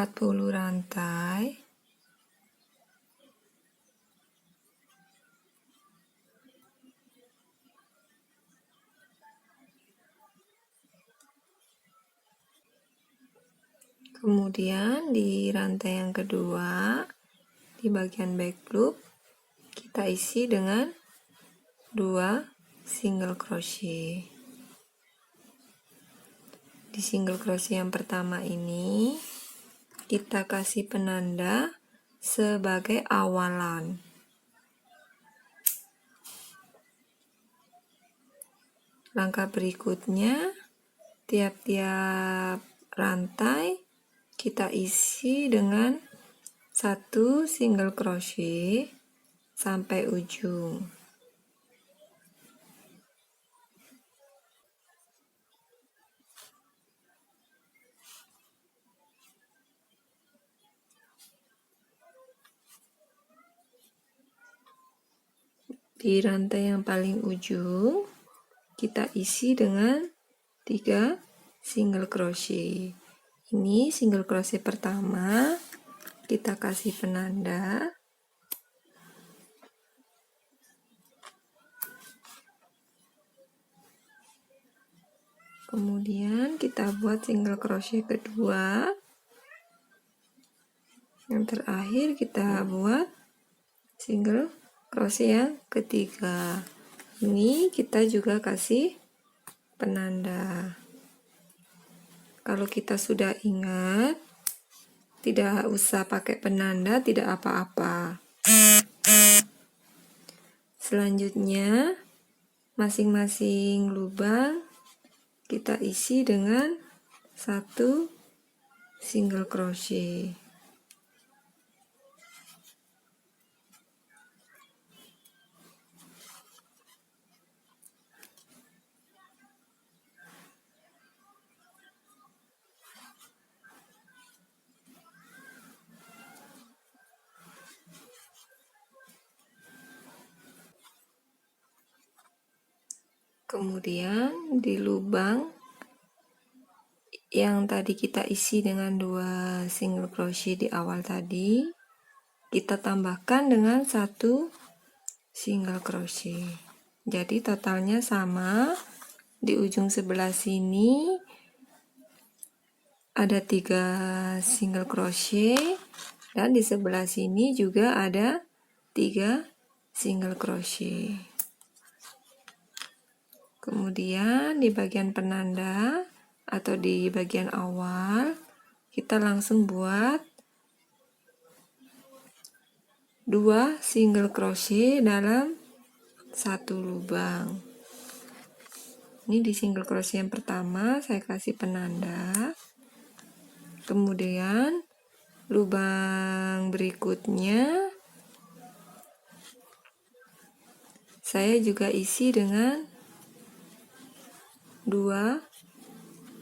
40 rantai. Kemudian di rantai yang kedua, di bagian back loop, kita isi dengan 2 single crochet. Di single crochet yang pertama ini, kita kasih penanda sebagai awalan. Langkah berikutnya, tiap-tiap rantai kita isi dengan 1 single crochet sampai ujung. Di rantai yang paling ujung, kita isi dengan 3 single crochet. Ini single crochet pertama, kita kasih penanda. Kemudian kita buat single crochet kedua. Yang terakhir kita buat single crochet yang ketiga. Ini kita juga kasih penanda. Kalau kita sudah ingat, tidak usah pakai penanda, tidak apa-apa. Selanjutnya, masing-masing lubang kita isi dengan 1 single crochet. Kemudian di lubang yang tadi kita isi dengan 2 single crochet di awal tadi, kita tambahkan dengan 1 single crochet. Jadi totalnya sama. Di ujung sebelah sini ada 3 single crochet dan di sebelah sini juga ada 3 single crochet. Kemudian di bagian penanda atau di bagian awal, kita langsung buat 2 single crochet dalam 1 lubang. Ini di single crochet yang pertama saya kasih penanda. Kemudian lubang berikutnya saya juga isi dengan 2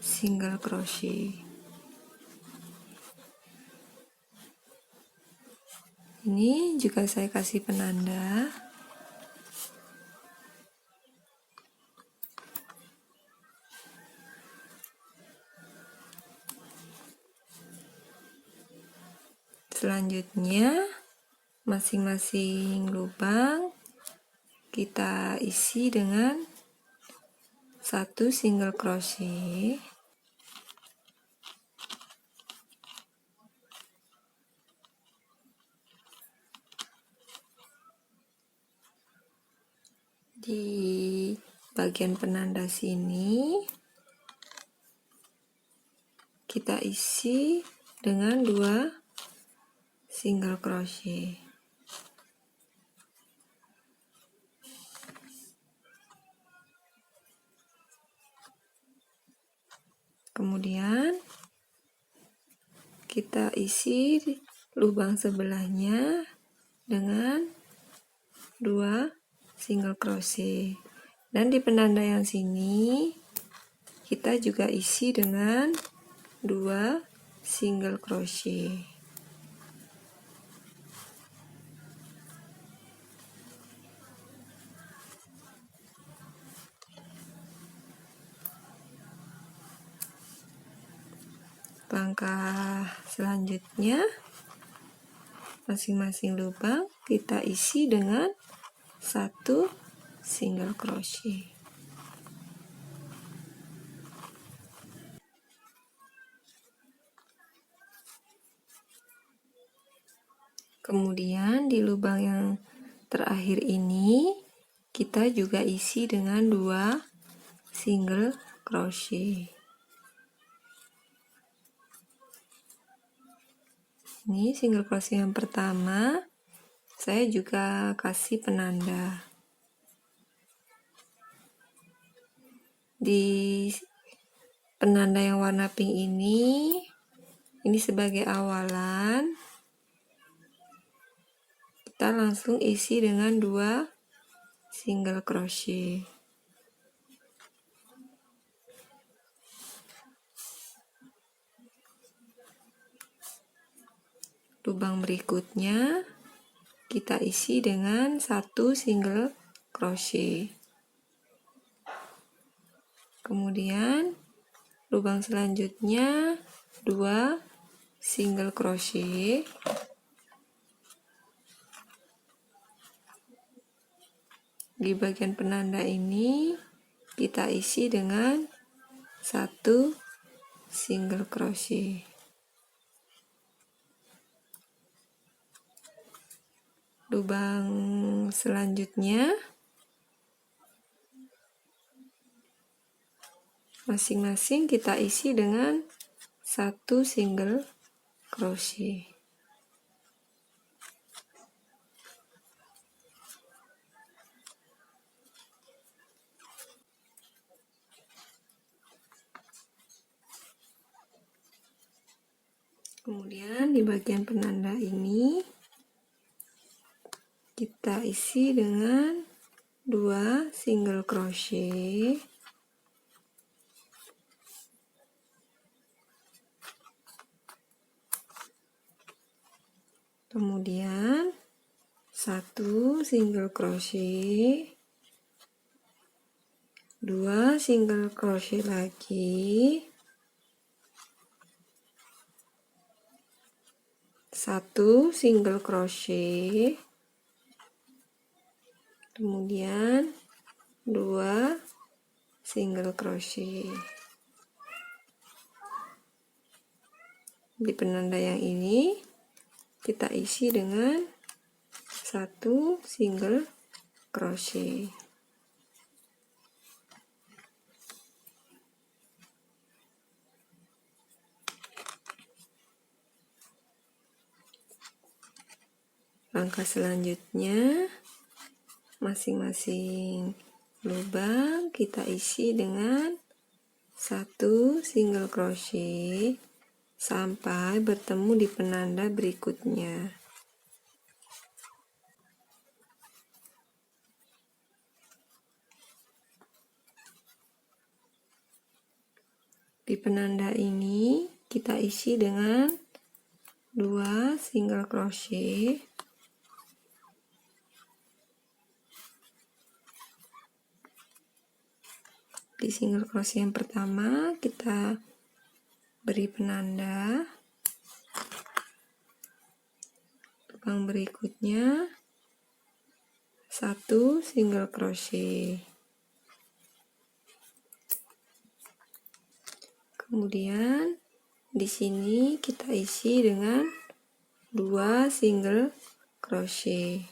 single crochet. Ini juga saya kasih penanda. Selanjutnya, masing-masing lubang kita isi dengan 1 single crochet. Di bagian penanda sini kita isi dengan 2 single crochet. Kemudian kita isi lubang sebelahnya dengan 2 single crochet. Dan di penanda yang sini kita juga isi dengan 2 single crochet. Langkah selanjutnya, masing-masing lubang kita isi dengan 1 single crochet. Kemudian di lubang yang terakhir ini kita juga isi dengan 2 single crochet. Ini single crochet yang pertama, saya juga kasih penanda. Di penanda yang warna pink ini sebagai awalan, kita langsung isi dengan 2 single crochet. Lubang berikutnya kita isi dengan 1 single crochet. Kemudian lubang selanjutnya 2 single crochet. Di bagian penanda ini kita isi dengan 1 single crochet. Lubang selanjutnya masing-masing kita isi dengan 1 single crochet. Kemudian di bagian penanda ini kita isi dengan 2 single crochet. Kemudian 1 single crochet, 2 single crochet lagi, 1 single crochet, kemudian 2 single crochet. Di penanda yang ini kita isi dengan 1 single crochet. Langkah selanjutnya, masing-masing lubang kita isi dengan 1 single crochet sampai bertemu di penanda berikutnya. Di penanda ini kita isi dengan 2 single crochet. Di single crochet yang pertama kita beri penanda. Lubang berikutnya 1 single crochet. Kemudian di sini kita isi dengan 2 single crochet.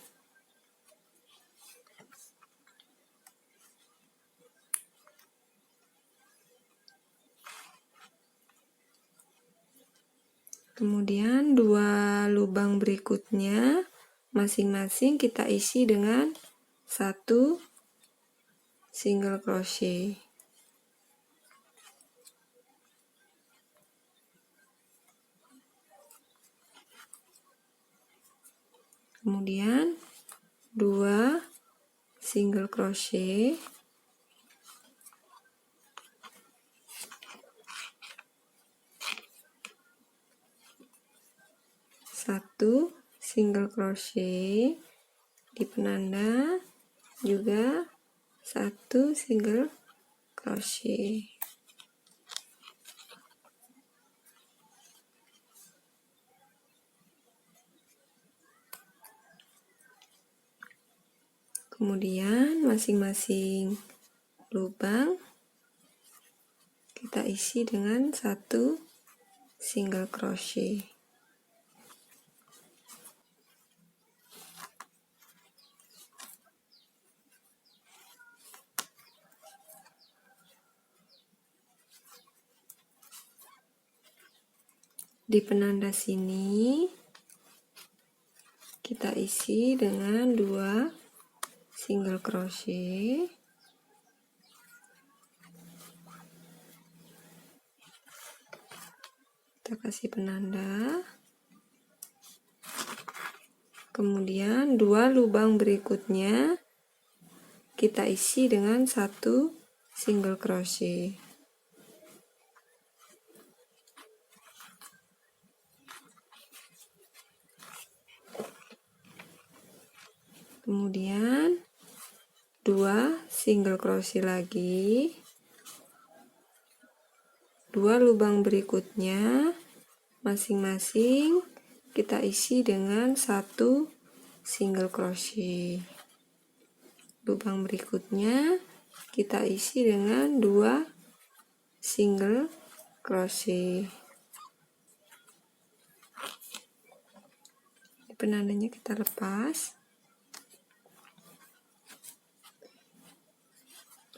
Kemudian 2 lubang berikutnya masing-masing kita isi dengan 1 single crochet. Kemudian 2 single crochet. Satu single crochet di penanda, juga 1 single crochet. Kemudian masing-masing lubang kita isi dengan 1 single crochet. Di penanda sini kita isi dengan 2 single crochet. Kita kasih penanda. Kemudian 2 lubang berikutnya kita isi dengan 1 single crochet. Kemudian 2 single crochet lagi. 2 lubang berikutnya masing-masing kita isi dengan 1 single crochet. Lubang berikutnya kita isi dengan 2 single crochet. Penandanya kita lepas.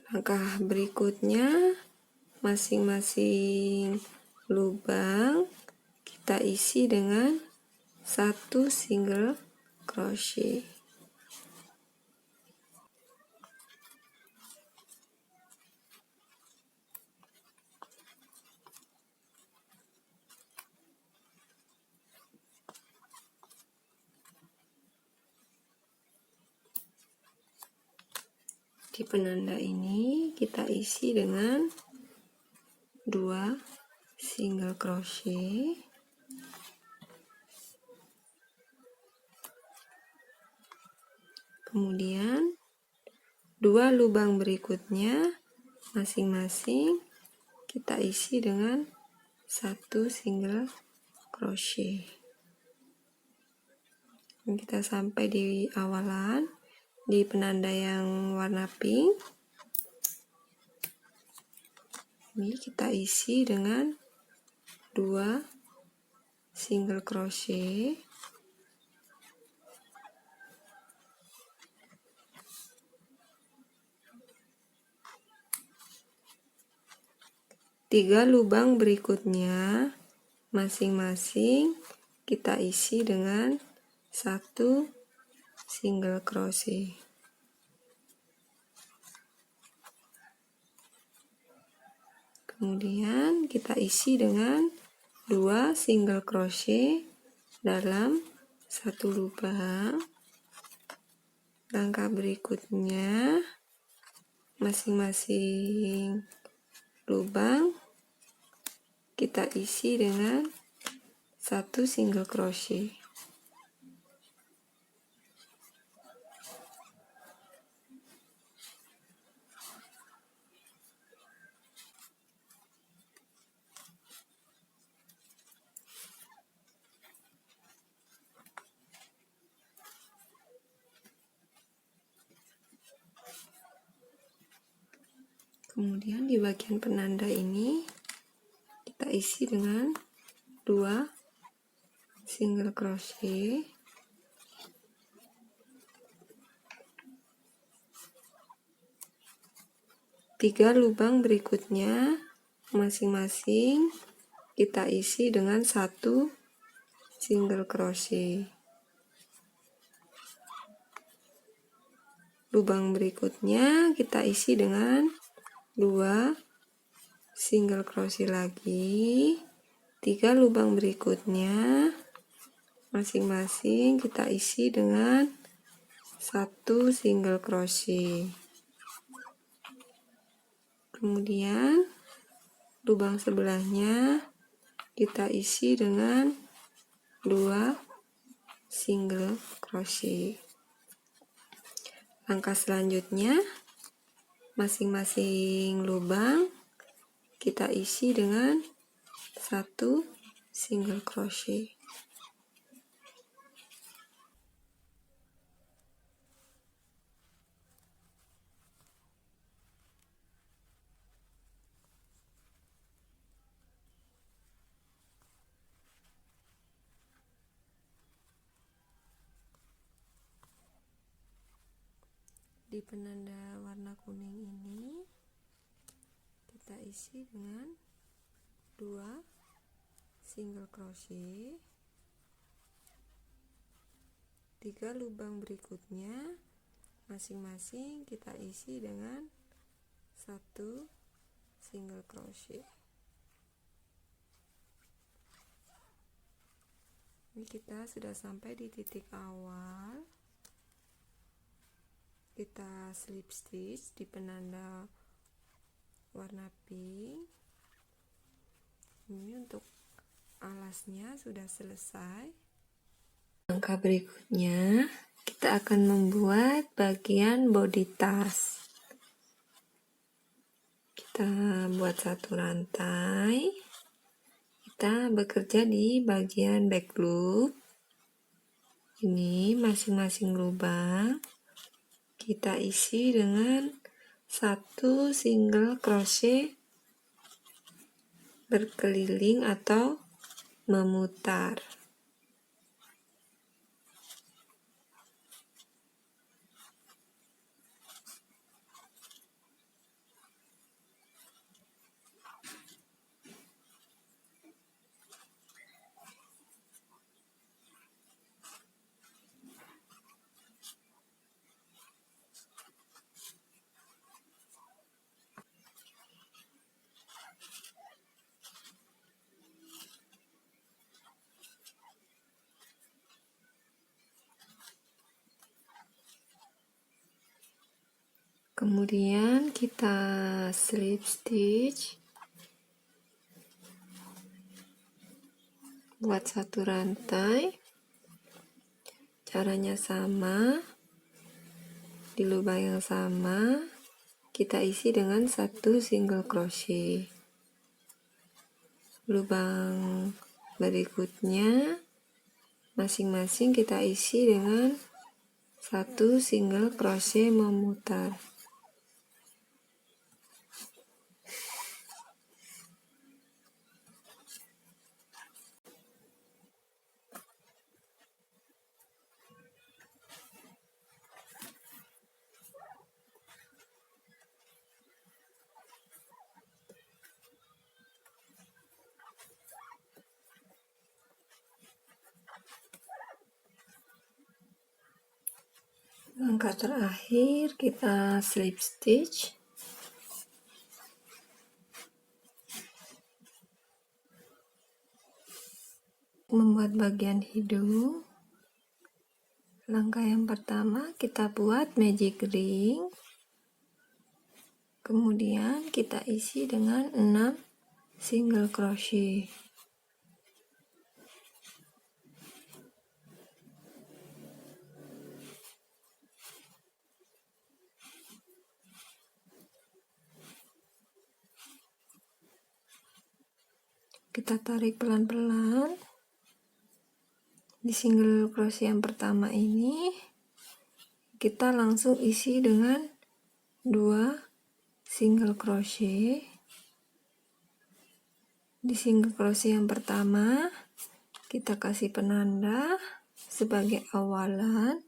Langkah berikutnya, masing-masing lubang kita isi dengan 1 single crochet. Di penanda ini kita isi dengan 2 single crochet. Kemudian 2 lubang berikutnya masing-masing kita isi dengan 1 single crochet. Kita sampai di awalan, di penanda yang warna pink. Ini kita isi dengan 2 single crochet. Tiga lubang berikutnya masing-masing kita isi dengan 1 single crochet. Kemudian kita isi dengan 2 single crochet dalam 1 lubang. Langkah berikutnya, masing-masing lubang kita isi dengan 1 single crochet. Kemudian di bagian penanda ini kita isi dengan 2 single crochet. Tiga lubang berikutnya masing-masing kita isi dengan 1 single crochet. Lubang berikutnya kita isi dengan 2 single crochet lagi. 3 lubang berikutnya masing-masing kita isi dengan 1 single crochet. Kemudian lubang sebelahnya kita isi dengan 2 single crochet. Langkah selanjutnya, masing-masing lubang kita isi dengan 1 single crochet. di penanda warna kuning ini kita isi dengan 2 single crochet. 3 lubang berikutnya masing-masing kita isi dengan 1 single crochet. Ini kita sudah sampai di titik awal. Kita slip stitch di penanda warna pink. Ini untuk alasnya sudah selesai. Langkah berikutnya kita akan membuat bagian body tas. Kita buat 1 rantai. Kita bekerja di bagian back loop. Ini masing-masing lubang kita isi dengan 1 single crochet berkeliling atau memutar. Kemudian kita slip stitch, buat 1 rantai. Caranya sama, di lubang yang sama kita isi dengan 1 single crochet. Lubang berikutnya masing-masing kita isi dengan 1 single crochet memutar. Langkah terakhir kita slip stitch. Membuat bagian hidung. Langkah yang pertama kita buat magic ring. Kemudian kita isi dengan 6 single crochet. Kita tarik pelan-pelan. Di single crochet yang pertama ini kita langsung isi dengan 2 single crochet. Di single crochet yang pertama kita kasih penanda sebagai awalan.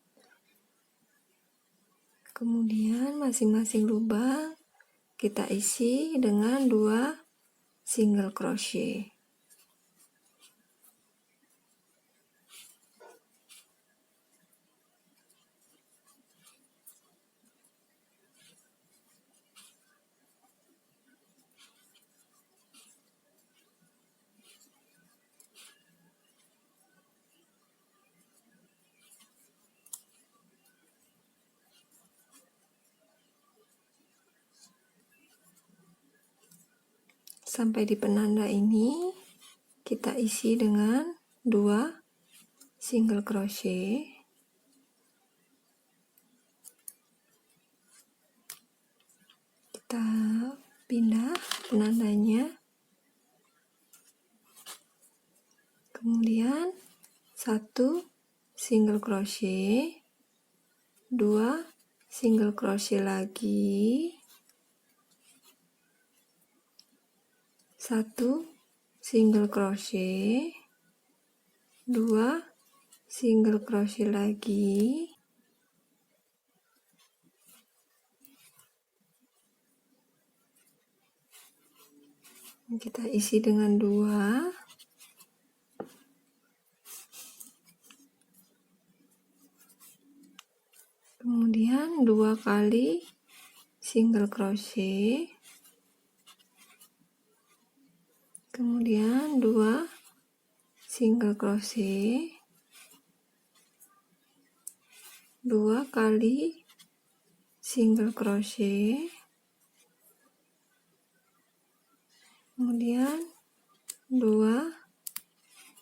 Kemudian masing-masing lubang kita isi dengan 2 single crochet. Sampai di penanda ini kita isi dengan 2 single crochet. Kita pindah penandanya. Kemudian 1 single crochet, 2 single crochet lagi, 1 single crochet, 2 single crochet lagi, Kita isi dengan 2. Kemudian 2 kali single crochet, kemudian 2 single crochet, 2 kali single crochet, kemudian 2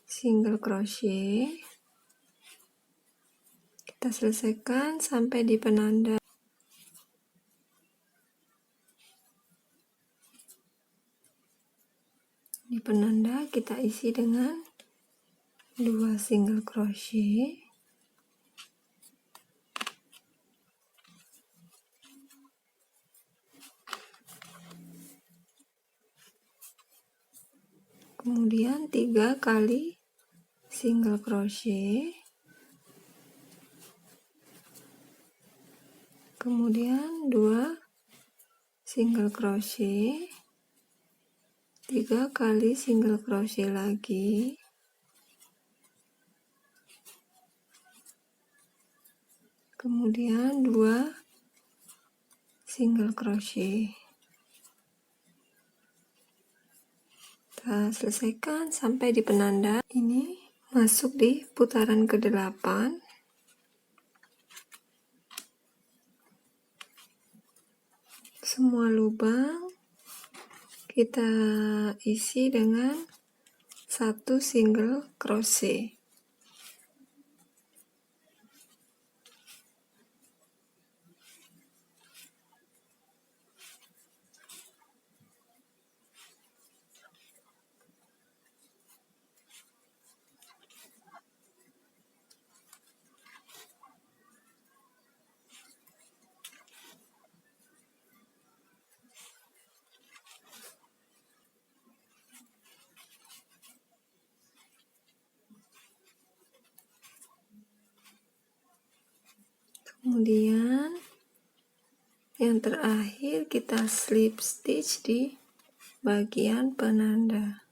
single crochet. Kita selesaikan sampai di penanda. Di penanda kita isi dengan 2 single crochet, kemudian 3 kali single crochet, kemudian 2 single crochet, 3 kali single crochet lagi, kemudian 2 single crochet. Kita selesaikan sampai di penanda. Ini masuk di putaran ke-8. Semua lubang kita isi dengan 1 single crochet. Kemudian yang terakhir kita slip stitch di bagian penanda.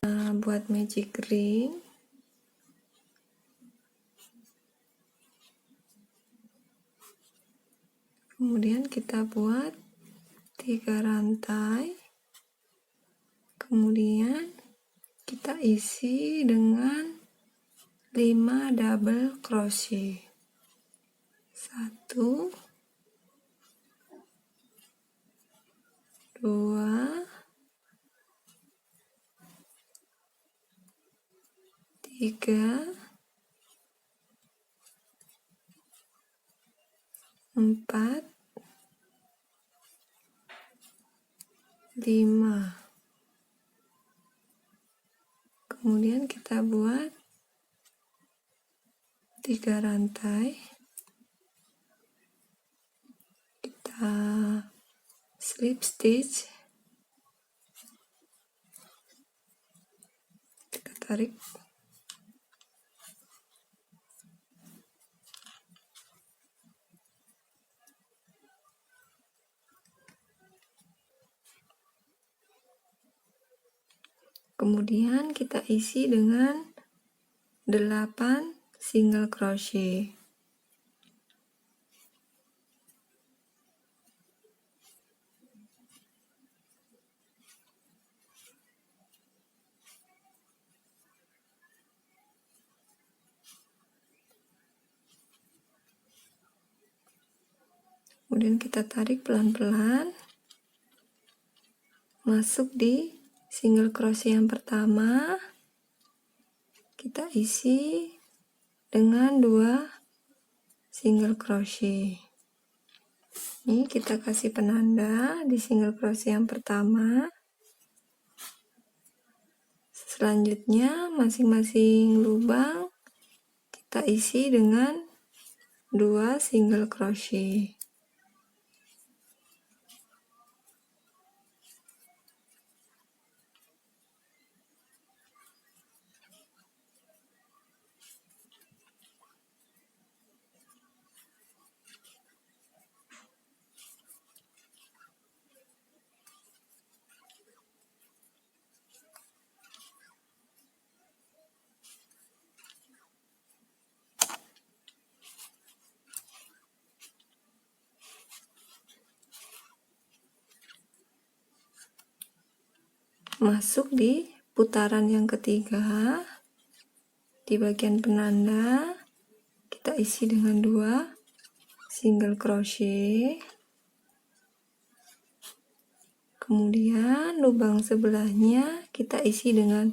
Nah, buat magic ring, kemudian kita buat 3 rantai, kemudian kita isi dengan 5 double crochet. 1, 2, 3, 4, 5. Kemudian kita buat 3 rantai, kita slip stitch, kita tarik, kemudian kita isi dengan 8 single crochet. Kemudian kita tarik pelan-pelan masuk di single crochet yang pertama, kita isi dengan 2 single crochet. Ini kita kasih penanda di single crochet yang pertama. Selanjutnya masing-masing lubang kita isi dengan 2 single crochet. masuk di putaran yang ketiga. Di bagian penanda kita isi dengan 2 single crochet, kemudian lubang sebelahnya kita isi dengan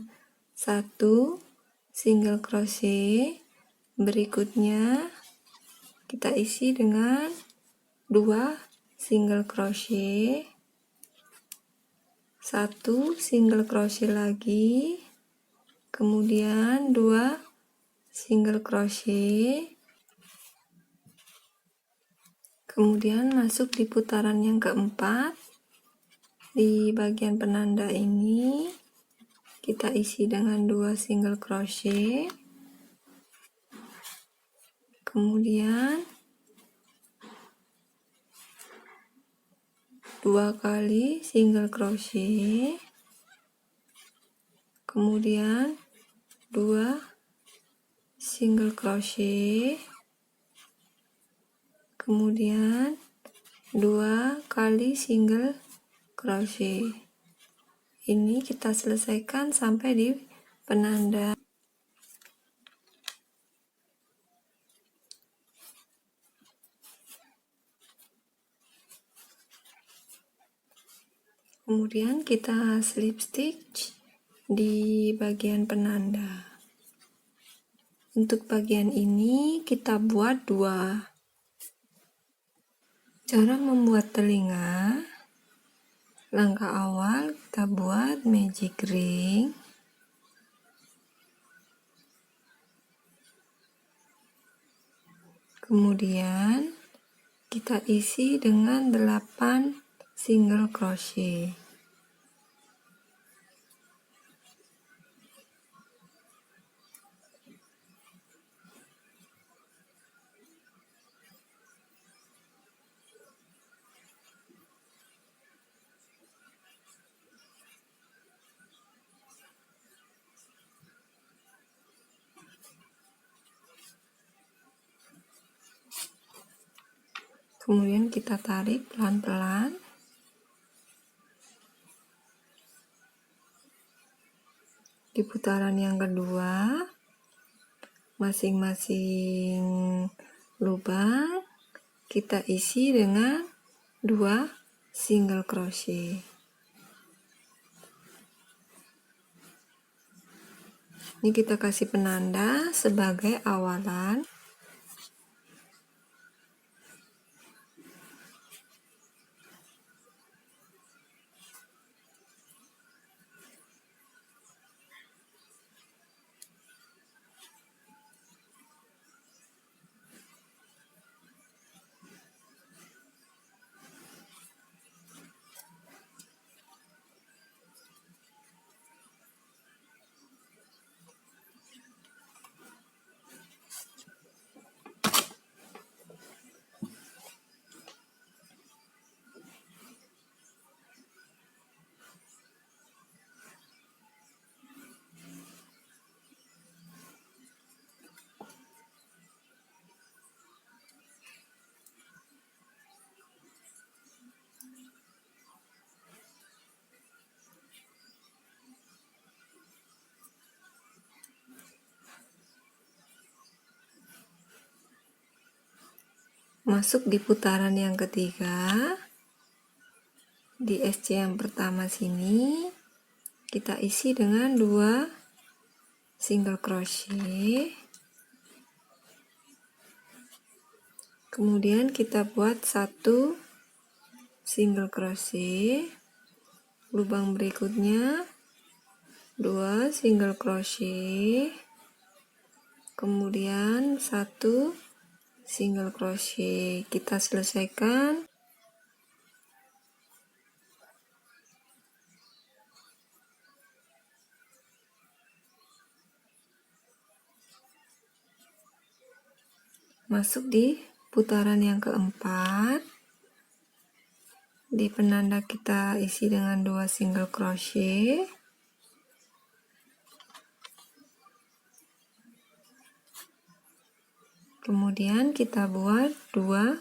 1 single crochet, berikutnya kita isi dengan 2 single crochet, 1 single crochet lagi, kemudian 2 single crochet, kemudian masuk di putaran yang keempat. Di bagian penanda ini kita isi dengan 2 single crochet, kemudian 2 kali single crochet, kemudian 2 single crochet, kemudian 2 kali single crochet. Ini kita selesaikan sampai di penanda. Kemudian kita slip stitch di bagian penanda. Untuk bagian ini kita buat 2. Cara membuat telinga, langkah awal kita buat magic ring, kemudian kita isi dengan 8 single crochet. Kemudian kita tarik pelan-pelan. Di putaran yang kedua, masing-masing lubang kita isi dengan 2 single crochet. Ini kita kasih penanda sebagai awalan. Masuk di putaran yang ketiga. Di SC yang pertama sini kita isi dengan 2 single crochet, kemudian kita buat 1 single crochet, lubang berikutnya 2 single crochet, kemudian 1 single crochet. Kita selesaikan. Masuk di putaran yang keempat. Di penanda kita isi dengan 2 single crochet, kemudian kita buat 2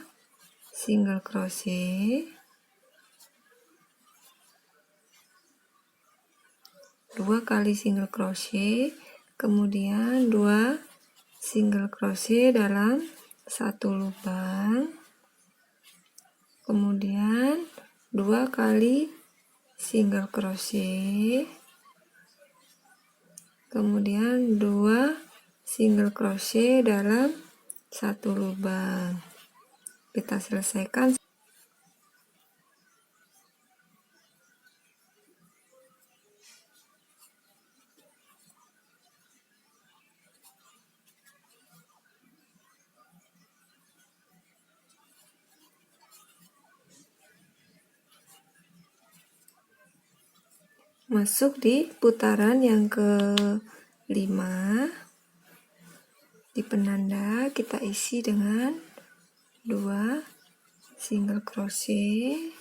single crochet, 2 kali single crochet, kemudian 2 single crochet dalam satu lubang, kemudian 2 kali single crochet, kemudian 2 single crochet dalam satu lubang. Kita selesaikan. Masuk di putaran yang ke-5. Di penanda kita isi dengan 2 single crochet,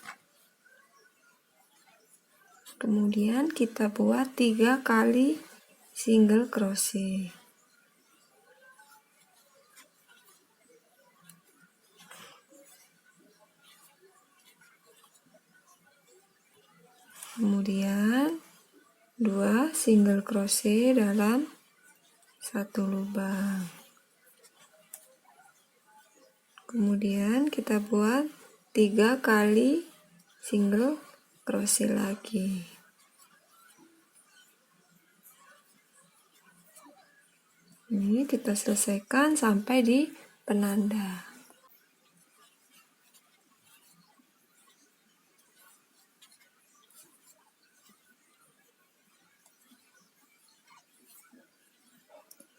kemudian kita buat 3 kali single crochet. Kemudian 2 single crochet dalam satu lubang. Kemudian kita buat 3 kali single crochet lagi. Ini kita selesaikan sampai di penanda.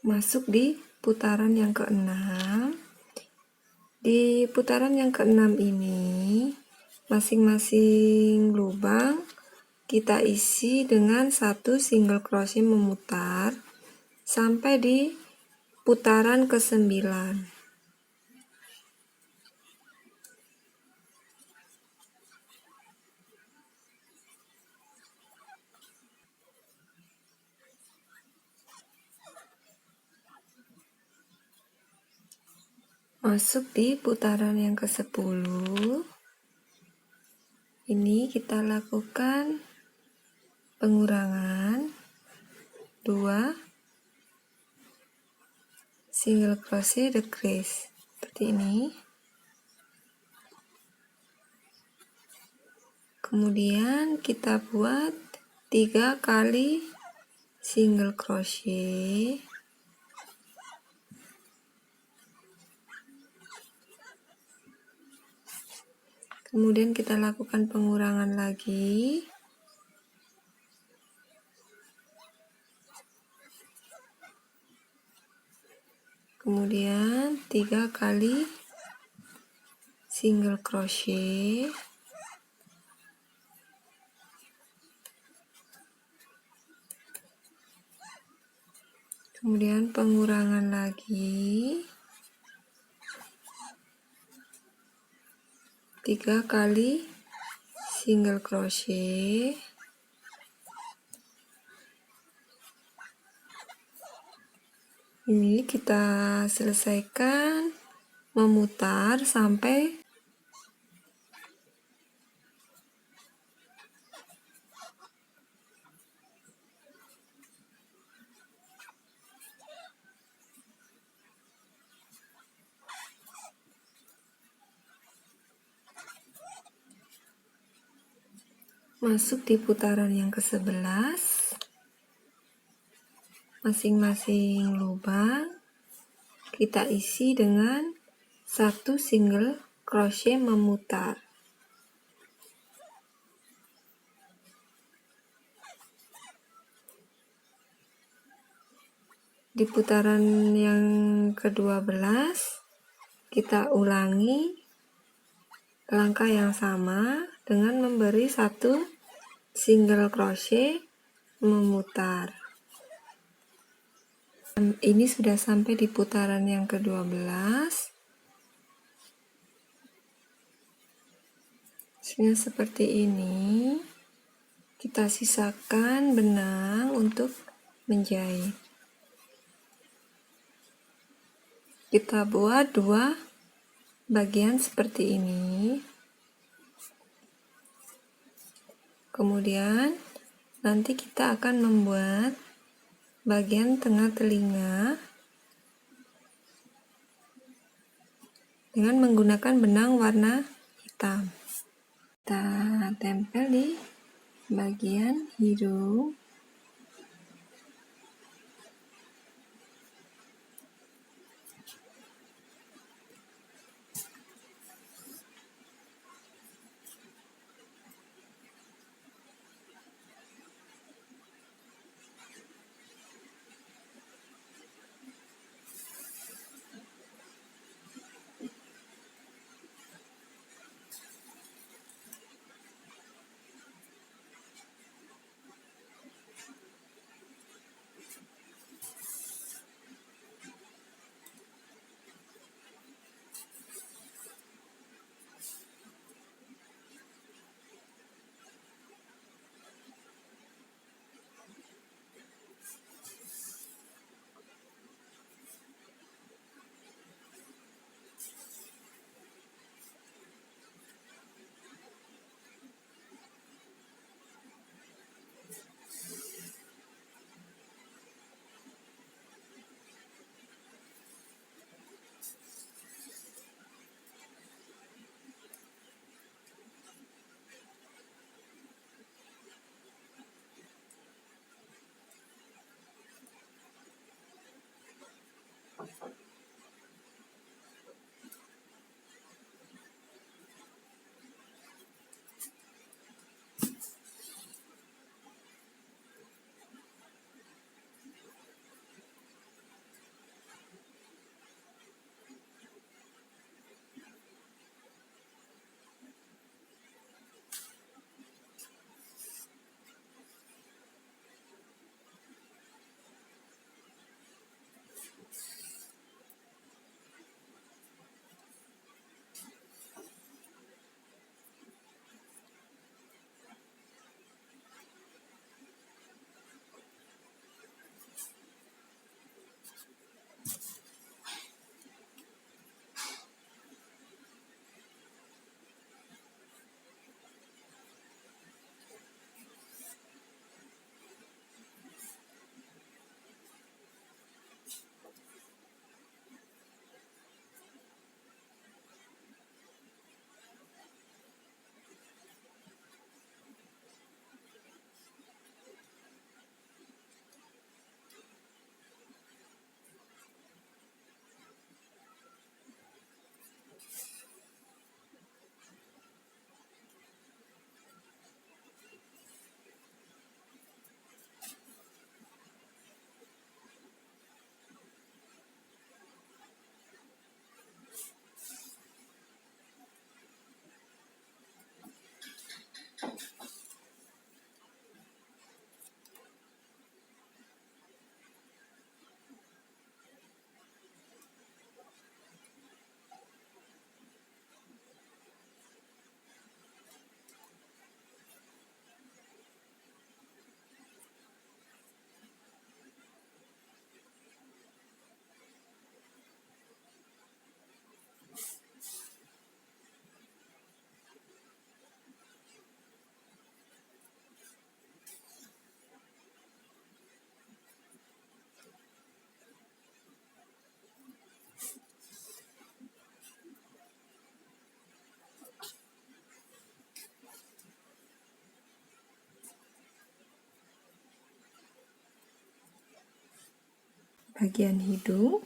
Masuk di putaran yang ke-6. Di putaran yang ke-6 ini, masing-masing lubang kita isi dengan 1 single crochet memutar sampai di putaran ke-9. Masuk di putaran yang ke-10. Ini kita lakukan pengurangan 2 single crochet decrease seperti ini. Kemudian kita buat 3 kali single crochet. Kemudian kita lakukan pengurangan lagi. Kemudian 3 kali single crochet. Kemudian pengurangan lagi. 3 kali single crochet. Ini kita selesaikan memutar sampai masuk di putaran yang ke-11. Masing-masing lubang kita isi dengan 1 single crochet memutar. Di putaran yang ke-12 kita ulangi langkah yang sama dengan memberi 1 single crochet memutar. Ini sudah sampai di putaran yang ke-12. Hasilnya seperti ini. Kita sisakan benang untuk menjahit. Kita buat 2 bagian seperti ini. Kemudian Nanti kita akan membuat bagian tengah telinga dengan menggunakan benang warna hitam. Kita tempel di bagian hidung. Bagian hidung.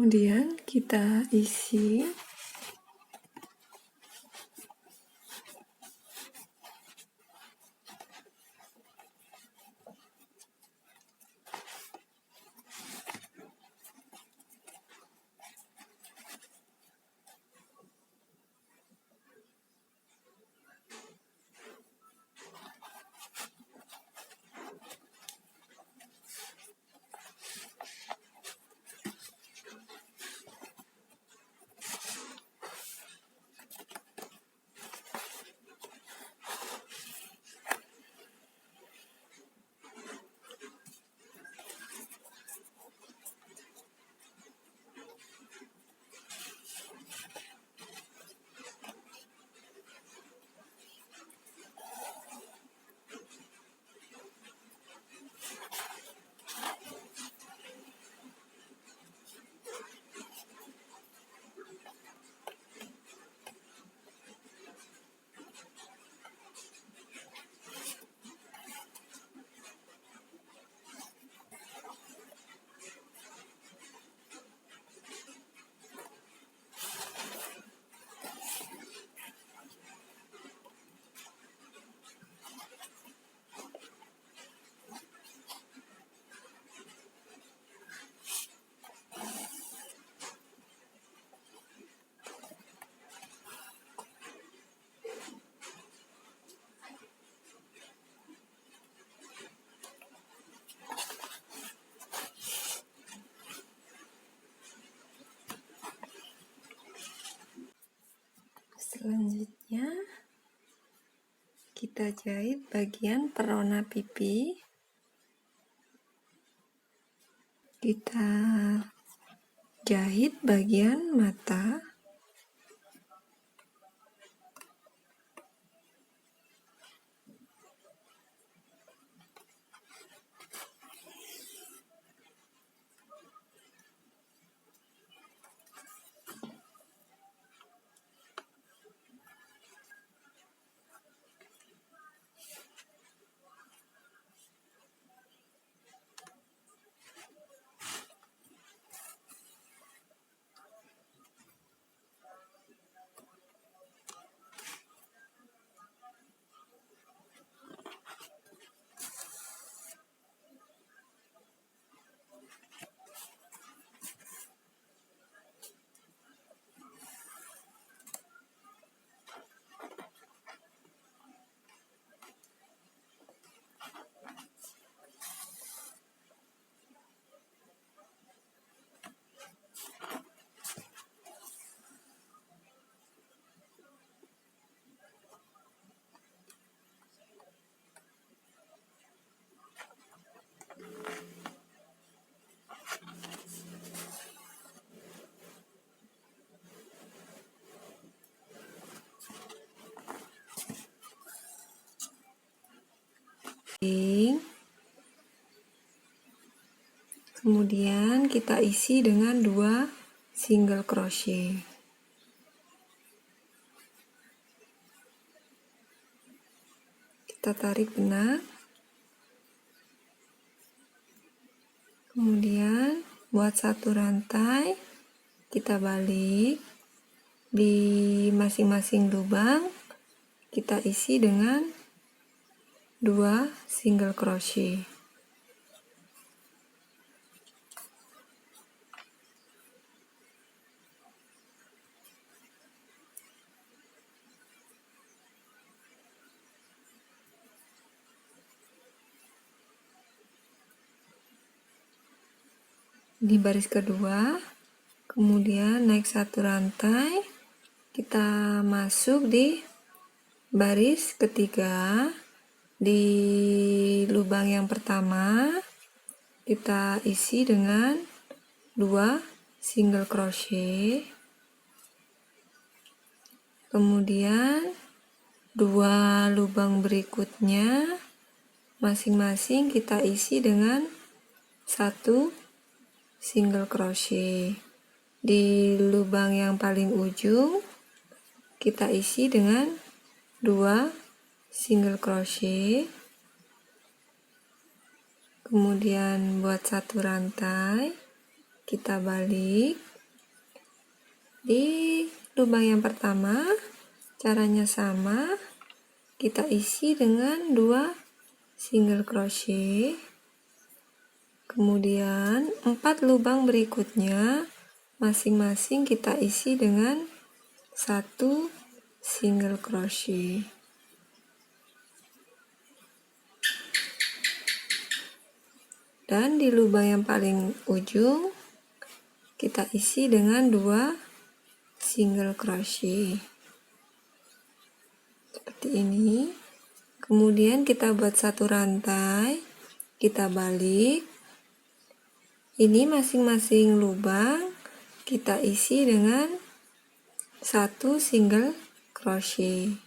Kemudian kita isi selanjutnya kita jahit bagian perona pipi. Kita jahit bagian mata. Kemudian kita isi dengan 2 single crochet. Kita tarik benang. Kemudian buat 1 rantai, kita balik. Di masing-masing lubang kita isi dengan 2 single crochet. Di baris kedua, kemudian naik 1 rantai, kita masuk di baris ketiga. Di lubang yang pertama kita isi dengan 2 single crochet, kemudian 2 lubang berikutnya masing-masing kita isi dengan 1 single crochet. Di lubang yang paling ujung kita isi dengan 2 single crochet, kemudian buat 1 rantai, kita balik. Di lubang yang pertama, caranya sama, kita isi dengan 2 single crochet. Kemudian 4 lubang berikutnya masing-masing kita isi dengan 1 single crochet. Dan di lubang yang paling ujung kita isi dengan 2 single crochet. Seperti ini. Kemudian kita buat satu rantai, kita balik. Ini masing-masing lubang kita isi dengan 1 single crochet.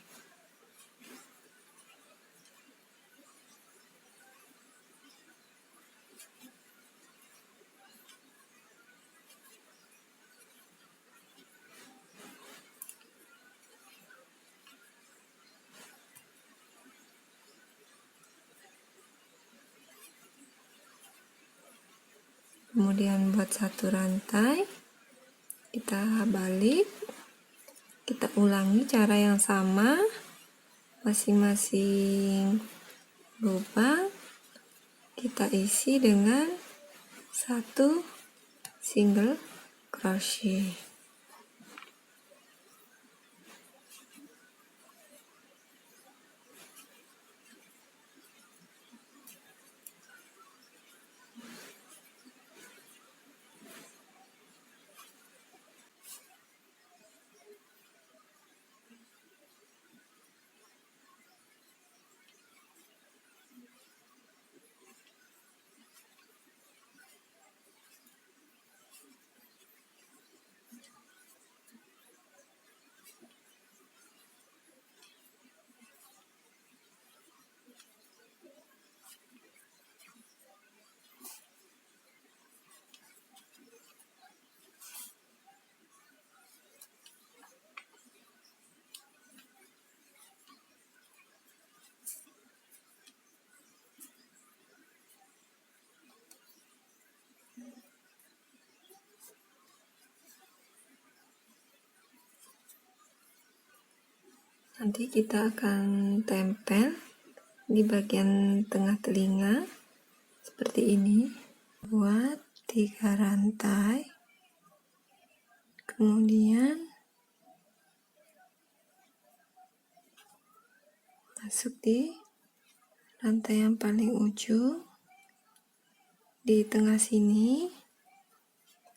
Kemudian buat satu rantai, kita balik, kita ulangi cara yang sama, masing-masing lubang kita isi dengan 1 single crochet. Nanti kita akan tempel di bagian tengah telinga seperti ini. Buat 3 rantai, kemudian masuk di rantai yang paling ujung. Di tengah sini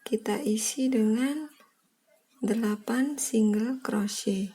kita isi dengan 8 single crochet.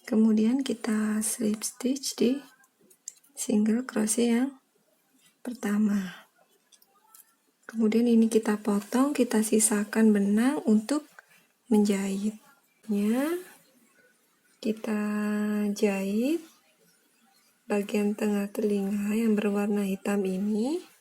Kemudian kita slip stitch di single crochet yang pertama. Kemudian ini kita potong, kita sisakan benang untuk menjahit. Kita jahit bagian tengah telinga yang berwarna hitam ini.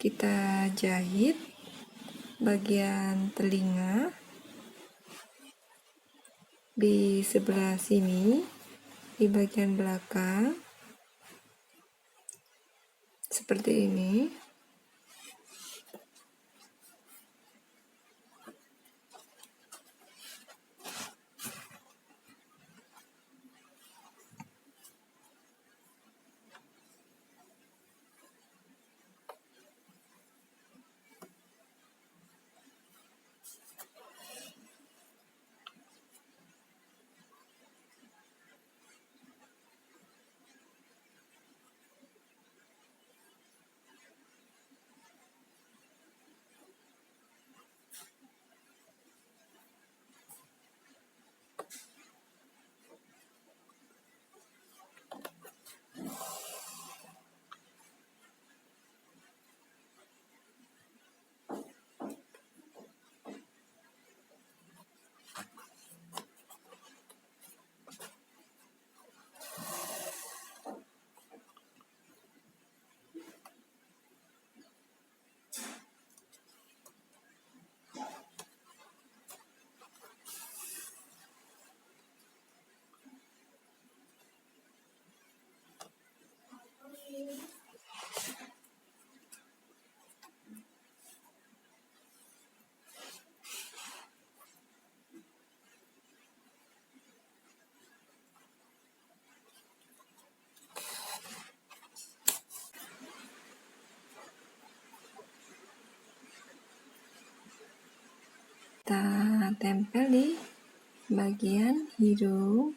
Kita jahit bagian telinga di sebelah sini, di bagian belakang, seperti ini. Kita tempel di bagian hidung.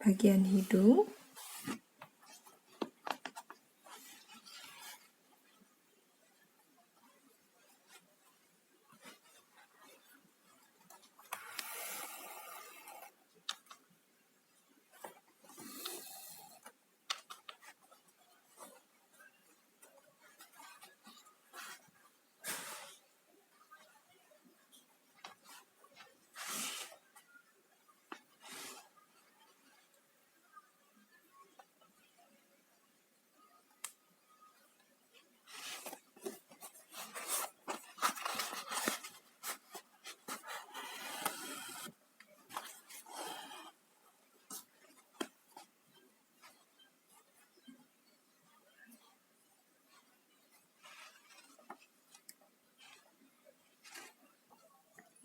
bagian hidung.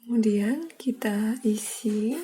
Kemudian kita isi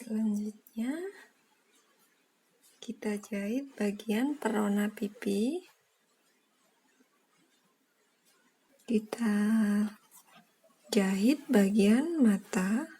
selanjutnya kita jahit bagian perona pipi. Kita jahit bagian mata.